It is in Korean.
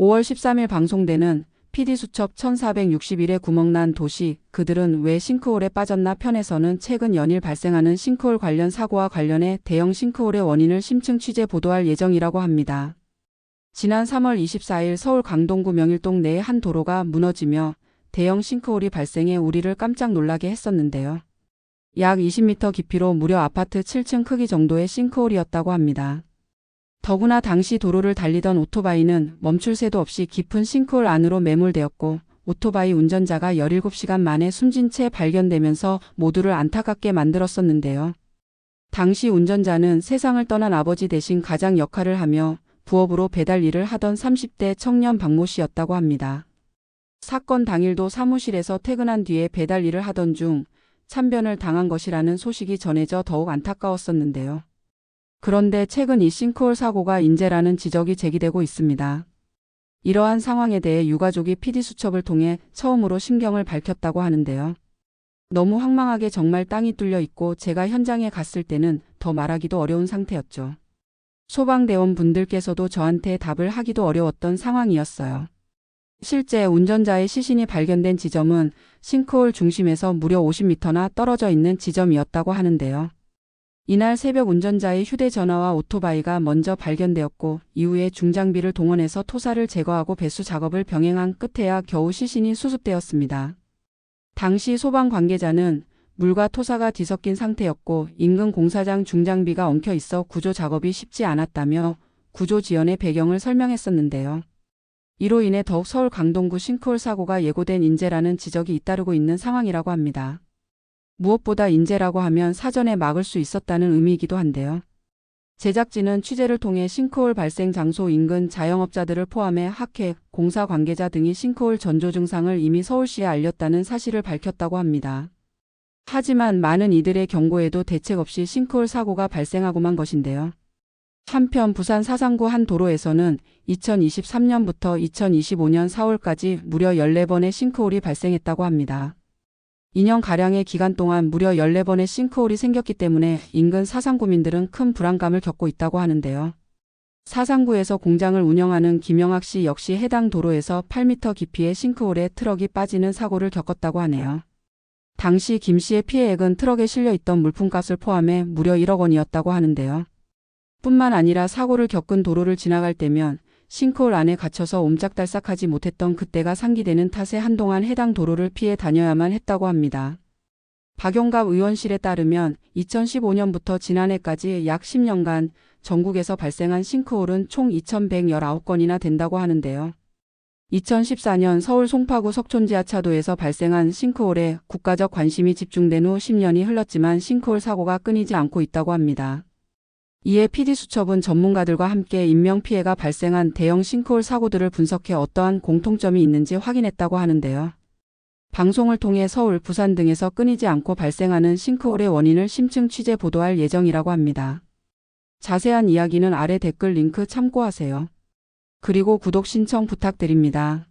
5월 13일 방송되는 PD수첩 1461의 구멍난 도시, 그들은 왜 싱크홀에 빠졌나 편에서는 최근 연일 발생하는 싱크홀 관련 사고와 관련해 대형 싱크홀의 원인을 심층 취재 보도할 예정이라고 합니다. 지난 3월 24일 서울 강동구 명일동 내의 한 도로가 무너지며 대형 싱크홀이 발생해 우리를 깜짝 놀라게 했었는데요. 약 20m 깊이로 무려 아파트 7층 크기 정도의 싱크홀이었다고 합니다. 더구나 당시 도로를 달리던 오토바이는 멈출 새도 없이 깊은 싱크홀 안으로 매몰되었고 오토바이 운전자가 17시간 만에 숨진 채 발견되면서 모두를 안타깝게 만들었었는데요. 당시 운전자는 세상을 떠난 아버지 대신 가장 역할을 하며 부업으로 배달 일을 하던 30대 청년 박모 씨였다고 합니다. 사건 당일도 사무실에서 퇴근한 뒤에 배달 일을 하던 중 참변을 당한 것이라는 소식이 전해져 더욱 안타까웠었는데요. 그런데 최근 이 싱크홀 사고가 인재라는 지적이 제기되고 있습니다. 이러한 상황에 대해 유가족이 PD수첩을 통해 처음으로 심경을 밝혔다고 하는데요. 너무 황망하게 정말 땅이 뚫려 있고 제가 현장에 갔을 때는 더 말하기도 어려운 상태였죠. 소방대원 분들께서도 저한테 답을 하기도 어려웠던 상황이었어요. 실제 운전자의 시신이 발견된 지점은 싱크홀 중심에서 무려 50m나 떨어져 있는 지점이었다고 하는데요. 이날 새벽 운전자의 휴대전화와 오토바이가 먼저 발견되었고 이후에 중장비를 동원해서 토사를 제거하고 배수 작업을 병행한 끝에야 겨우 시신이 수습되었습니다. 당시 소방 관계자는 물과 토사가 뒤섞인 상태였고 인근 공사장 중장비가 엉켜 있어 구조 작업이 쉽지 않았다며 구조 지연의 배경을 설명했었는데요. 이로 인해 더욱 서울 강동구 싱크홀 사고가 예고된 인재라는 지적이 잇따르고 있는 상황이라고 합니다. 무엇보다 인재라고 하면 사전에 막을 수 있었다는 의미이기도 한데요. 제작진은 취재를 통해 싱크홀 발생 장소 인근 자영업자들을 포함해 학회, 공사 관계자 등이 싱크홀 전조 증상을 이미 서울시에 알렸다는 사실을 밝혔다고 합니다. 하지만 많은 이들의 경고에도 대책 없이 싱크홀 사고가 발생하고만 것인데요. 한편 부산 사상구 한 도로에서는 2023년부터 2025년 4월까지 무려 14번의 싱크홀이 발생했다고 합니다. 2년가량의 기간 동안 무려 14번의 싱크홀이 생겼기 때문에 인근 사상구민들은 큰 불안감을 겪고 있다고 하는데요. 사상구에서 공장을 운영하는 김영학 씨 역시 해당 도로에서 8m 깊이의 싱크홀에 트럭이 빠지는 사고를 겪었다고 하네요. 당시 김 씨의 피해액은 트럭에 실려있던 물품값을 포함해 무려 1억 원이었다고 하는데요. 뿐만 아니라 사고를 겪은 도로를 지나갈 때면 싱크홀 안에 갇혀서 옴짝달싹하지 못했던 그때가 상기되는 탓에 한동안 해당 도로를 피해 다녀야만 했다고 합니다. 박용갑 의원실에 따르면 2015년부터 지난해까지 약 10년간 전국에서 발생한 싱크홀은 총 2119건이나 된다고 하는데요. 2014년 서울 송파구 석촌지하차도에서 발생한 싱크홀에 국가적 관심이 집중된 후 10년이 흘렀지만 싱크홀 사고가 끊이지 않고 있다고 합니다. 이에 PD수첩은 전문가들과 함께 인명피해가 발생한 대형 싱크홀 사고들을 분석해 어떠한 공통점이 있는지 확인했다고 하는데요. 방송을 통해 서울, 부산 등에서 끊이지 않고 발생하는 싱크홀의 원인을 심층 취재 보도할 예정이라고 합니다. 자세한 이야기는 아래 댓글 링크 참고하세요. 그리고 구독 신청 부탁드립니다.